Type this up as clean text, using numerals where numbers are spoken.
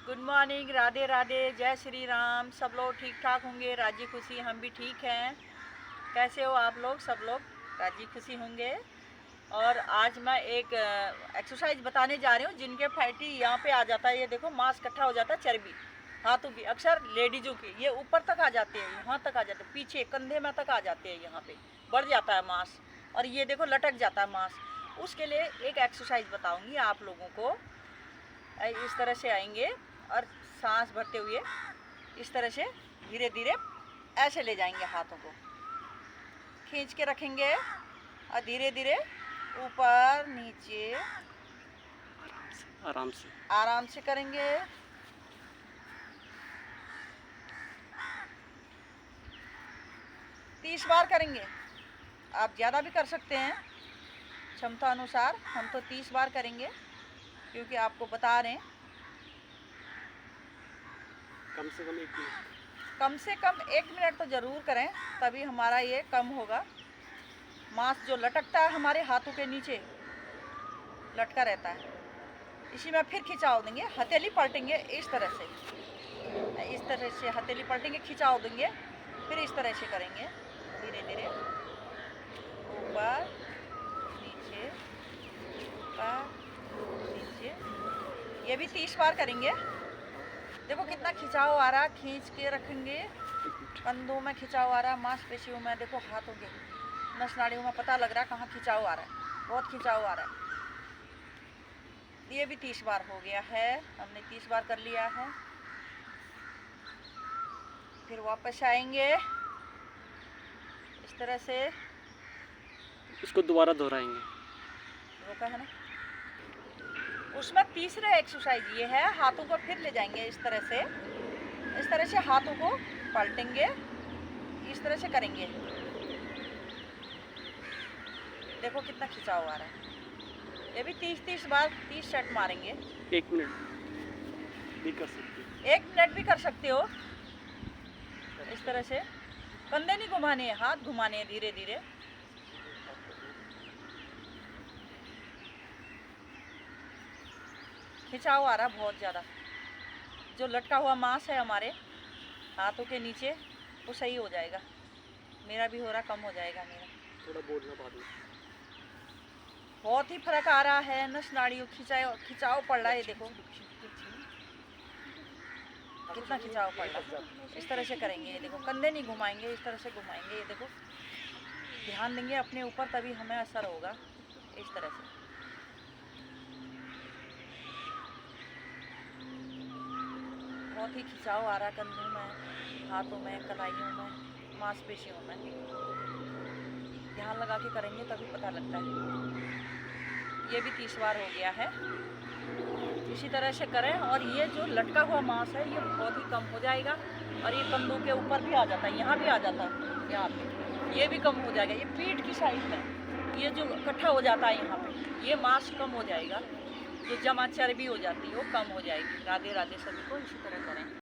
Good morning, Radhe Radhe, जय श्री राम। सब लोग ठीक ठाक होंगे, राजी खुशी, हम भी ठीक हैं। कैसे हो आप लोग? सब लोग राजी खुशी होंगे। और आज मैं एक एक्सरसाइज बताने जा रही हूँ जिनके फैटी यहाँ पे आ जाता है। ये देखो मांस इकट्ठा हो जाता है, चर्बी हाथों की, अक्सर लेडीज़ों की ये ऊपर तक आ जाते हैं, यहाँ तक आ जाते हैं, पीछे कंधे में तक आ जाते हैं, यहाँ पे बढ़ जाता है मांस और ये देखो लटक जाता है मांस। उसके लिए एक एक्सरसाइज बताऊँगी आप लोगों को। इस तरह से आएंगे और सांस भरते हुए इस तरह से धीरे धीरे ऐसे ले जाएंगे, हाथों को खींच के रखेंगे और धीरे धीरे ऊपर नीचे आराम से करेंगे। तीस बार करेंगे, आप ज़्यादा भी कर सकते हैं क्षमता अनुसार। हम तो 30 बार करेंगे क्योंकि आपको बता रहे हैं। कम से कम 1 मिनट, कम से कम 1 मिनट तो ज़रूर करें, तभी हमारा ये कम होगा। मांस जो लटकता है हमारे हाथों के नीचे लटका रहता है, इसी में फिर खिंचाव देंगे, हथेली पलटेंगे इस तरह से हथेली पलटेंगे, खिंचाव देंगे, फिर इस तरह से करेंगे धीरे धीरे ऊपर नीचे ऊपर नीचे। ये भी 30 बार करेंगे। देखो कितना खिंचाव आ रहा है, खींच के रखेंगे, कंधों में खिंचाव आ रहा है, मांसपेशियों में, देखो हाथों के नस नाड़ियों में पता लग रहा है कहाँ खिंचाव आ रहा है, बहुत खिंचाव आ रहा है। ये भी 30 बार हो गया है, हमने 30 बार कर लिया है। फिर वापस आएंगे इस तरह से, इसको दोबारा दोहराएंगे। रोका है ना। उसमें तीसरा एक्सरसाइज ये है, हाथों को फिर ले जाएंगे इस तरह से हाथों को पलटेंगे, इस तरह से करेंगे। देखो कितना खिंचाव आ रहा है। ये भी 30 बार 30 सेट मारेंगे। 1 मिनट भी कर सकते हो। 1 मिनट भी कर सकते हो। इस तरह से कंधे नहीं घुमाने हैं, हाथ घुमाने हैं धीरे धीरे। खिंचाव आ रहा बहुत ज़्यादा, जो लटका हुआ मांस है हमारे हाथों के नीचे वो सही हो जाएगा। मेरा भी हो रहा, कम हो जाएगा मेरा। थोड़ा बोलना बाद में। बहुत ही फर्क आ रहा है, नस नाड़ियों खिंचाव पड़ रहा है। देखो कितना खिंचाव पड़ रहा है। इस तरह से करेंगे, ये देखो कंधे नहीं घुमाएंगे, इस तरह से घुमाएंगे। ये देखो ध्यान देंगे अपने ऊपर, तभी हमें असर होगा। इस तरह से बहुत ही खिंचाव आ रहा है, कंधों में, हाथों में, कलाइयों में, मांसपेशियों में। ध्यान लगा के करेंगे तभी पता लगता है। ये भी 30 बार हो गया है। इसी तरह से करें और ये जो लटका हुआ मांस है ये बहुत ही कम हो जाएगा। और ये कंधों के ऊपर भी आ जाता है, यहाँ भी आ जाता है, यहाँ पे ये भी कम हो जाएगा। ये पीठ की साइड में ये जो इकट्ठा हो जाता है यहाँ पे, ये मांस कम हो जाएगा, जो जमा चर्बी हो जाती है वो कम हो जाएगी। राधे राधे सभी को इसी तरह करें।